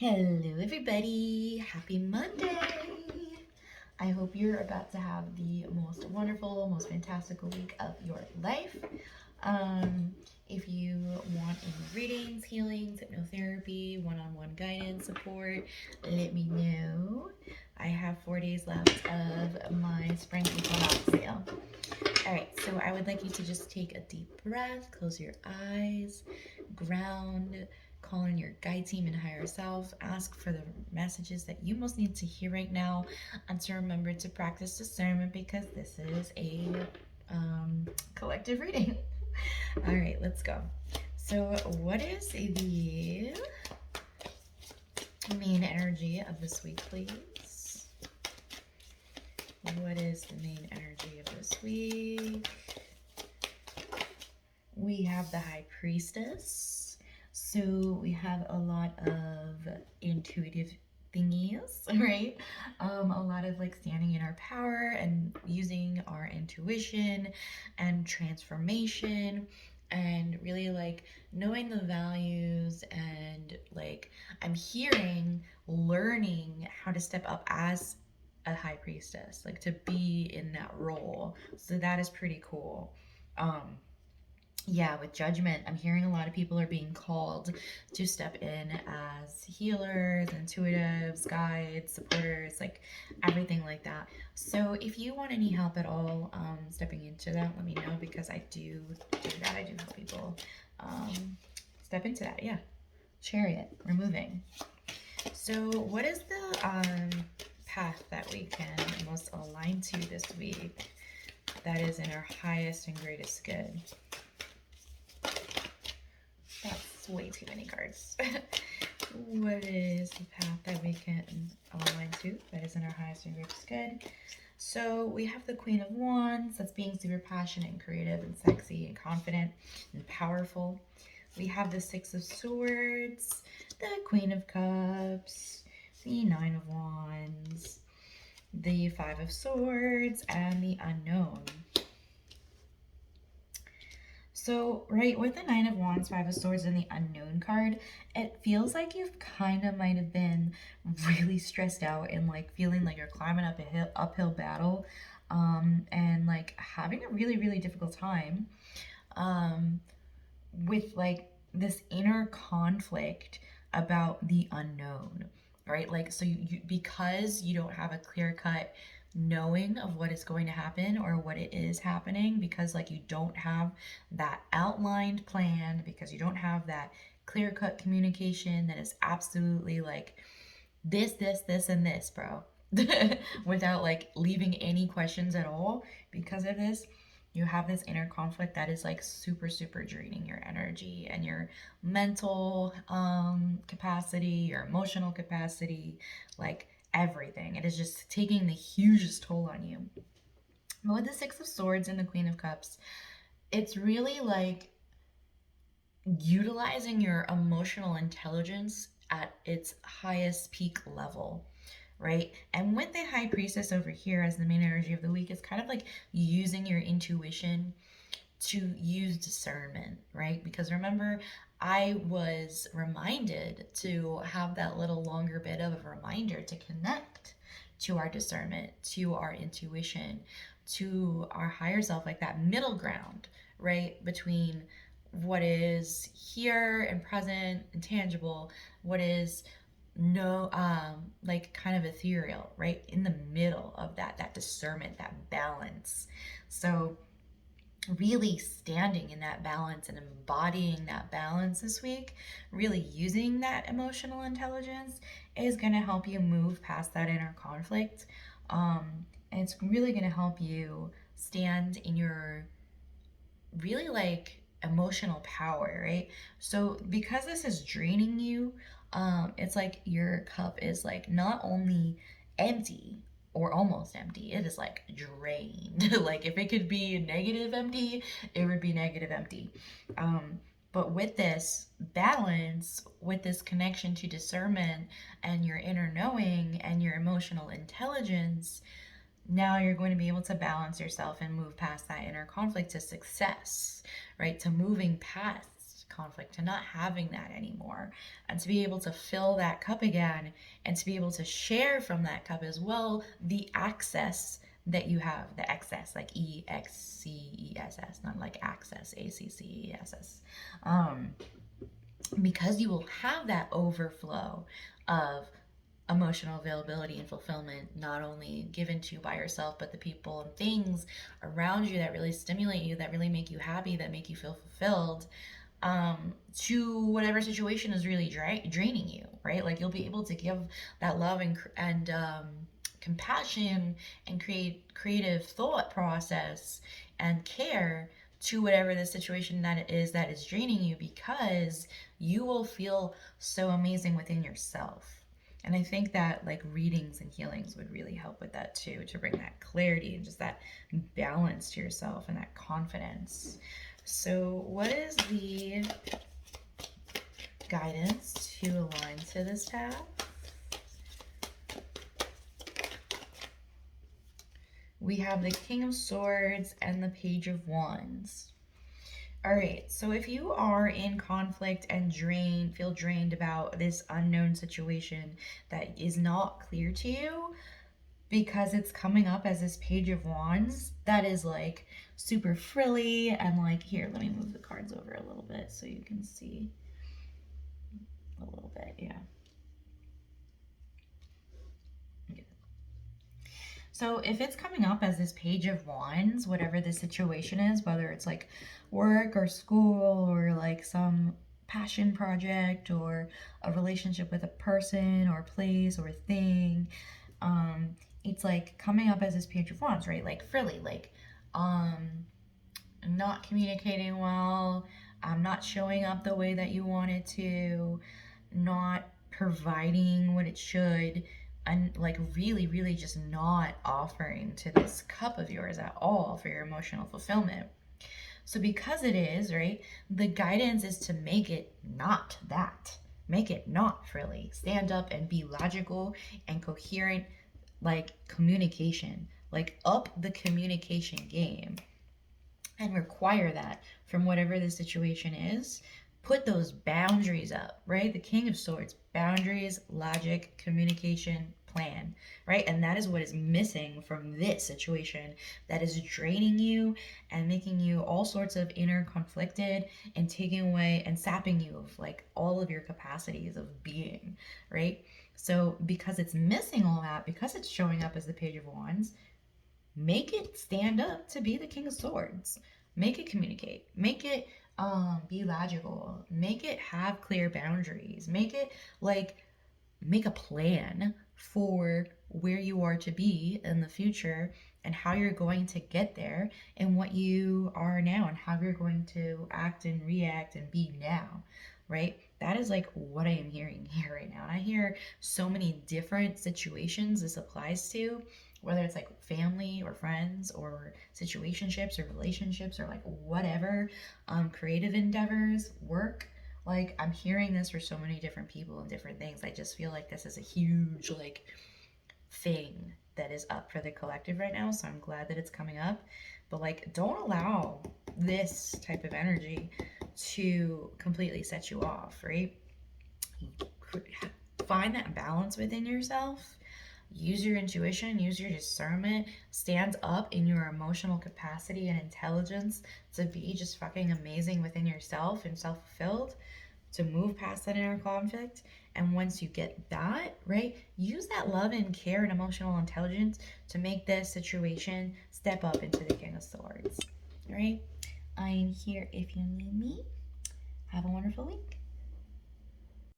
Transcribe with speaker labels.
Speaker 1: Hello, everybody. Happy Monday. I hope you're about to have the most wonderful, most fantastical week of your life. If you want any readings, healings, hypnotherapy, one-on-one guidance, support, let me know. I have 4 days left of my spring equinox sale. All right, so I would like you to just take a deep breath, close your eyes, ground, call in your guide team and higher self, ask for the messages that you most need to hear right now, and to remember to practice discernment because this is a collective reading. All right, let's go. So, what is the main energy of this week, please? What is the main energy of this week? We have the High Priestess. So we have a lot of intuitive thingies, right? A lot of like standing in our power and using our intuition and transformation and really like knowing the values and like I'm hearing learning how to step up as a high priestess, like to be in that role. So that is pretty cool. Yeah, with judgment, I'm hearing a lot of people are being called to step in as healers, intuitives, guides, supporters, like everything like that. So if you want any help at all stepping into that, let me know because I do that. I do help people step into that. Yeah. Chariot, removing. So what is the path that we can most align to this week that is in our highest and greatest good? That's way too many cards. What is the path that we can align to that is in our highest and greatest good? So we have the Queen of Wands, that's being super passionate and creative and sexy and confident and powerful. We have the Six of Swords, the Queen of Cups, the Nine of Wands, the Five of Swords, and the Unknown. So, right, with the Nine of Wands, Five of Swords, and the Unknown card, it feels like you've kind of might have been really stressed out and like feeling like you're climbing up a uphill battle and like having a really, really difficult time with like this inner conflict about the unknown, right? Like, so because you don't have a clear cut knowing of what is going to happen or what it is happening, because like you don't have that outlined plan, because you don't have that clear cut communication that is absolutely like this, and this, bro. Without like leaving any questions at all. Because of this, you have this inner conflict that is like super, super draining your energy and your mental capacity, your emotional capacity, like everything. It is just taking the hugest toll on you. But with the Six of Swords and the Queen of Cups, it's really like utilizing your emotional intelligence at its highest peak level, right? And with the High Priestess over here as the main energy of the week, it's kind of like using your intuition to use discernment, right? Because remember, I was reminded to have that little longer bit of a reminder to connect to our discernment, to our intuition, to our higher self, like that middle ground, right? Between what is here and present and tangible, what is no like kind of ethereal, right? In the middle of that discernment, that balance. So really standing in that balance and embodying that balance this week, really using that emotional intelligence is going to help you move past that inner conflict. And it's really going to help you stand in your really like emotional power, right? So because this is draining you, it's like your cup is like not only empty or almost empty, it is like drained. Like if it could be negative empty, it would be negative empty. But with this balance, with this connection to discernment and your inner knowing and your emotional intelligence, now you're going to be able to balance yourself and move past that inner conflict to success, right? To moving past conflict, to not having that anymore, and to be able to fill that cup again, and to be able to share from that cup as well the access that you have, the excess, like EXCESS, not like access, ACCESS. Because you will have that overflow of emotional availability and fulfillment, not only given to you by yourself, but the people and things around you that really stimulate you, that really make you happy, that make you feel fulfilled, to whatever situation is really draining you, right? Like, you'll be able to give that love and compassion and creative thought process and care to whatever the situation that is draining you, because you will feel so amazing within yourself. And I think that like readings and healings would really help with that too, to bring that clarity and just that balance to yourself and that confidence. So, what is the guidance to align to this path? We have the King of Swords and the Page of Wands. All right, so if you are in conflict and feel drained about this unknown situation that is not clear to you, because it's coming up as this Page of Wands that is like super frilly and like, here, let me move the cards over a little bit so you can see a little bit. Yeah. So if it's coming up as this Page of Wands, whatever the situation is, whether it's like work or school or like some passion project or a relationship with a person or place or a thing, it's like coming up as this Page of Wands, right? Like frilly, like not communicating well, not showing up the way that you wanted to, not providing what it should, and like really, really just not offering to this cup of yours at all for your emotional fulfillment. So, because it is, right, the guidance is to make it not that. Make it not frilly. Stand up and be logical and coherent, like communication. Like, up the communication game and require that from whatever the situation is. Put those boundaries up, right? The King of Swords, boundaries, logic, communication, plan, right? And that is what is missing from this situation that is draining you and making you all sorts of inner conflicted and taking away and sapping you of like all of your capacities of being, right? So because it's missing all that, because it's showing up as the Page of Wands, make it stand up to be the King of Swords. Make it communicate. Make it be logical. Make it have clear boundaries. Make it like make a plan for where you are to be in the future and how you're going to get there and what you are now and how you're going to act and react and be now, right? That is like what I am hearing here right now. And I hear so many different situations this applies to, whether it's like family or friends or situationships or relationships or like whatever, creative endeavors, work. Like, I'm hearing this for so many different people and different things. I just feel like this is a huge like thing that is up for the collective right now. So I'm glad that it's coming up. But like, don't allow this type of energy to completely set you off, right? Find that balance within yourself. Use your intuition, use your discernment, stand up in your emotional capacity and intelligence to be just fucking amazing within yourself and self-fulfilled, to move past that inner conflict. And once you get that, right, use that love and care and emotional intelligence to make this situation step up into the King of Swords, right? I am here if you need me. Have a wonderful week.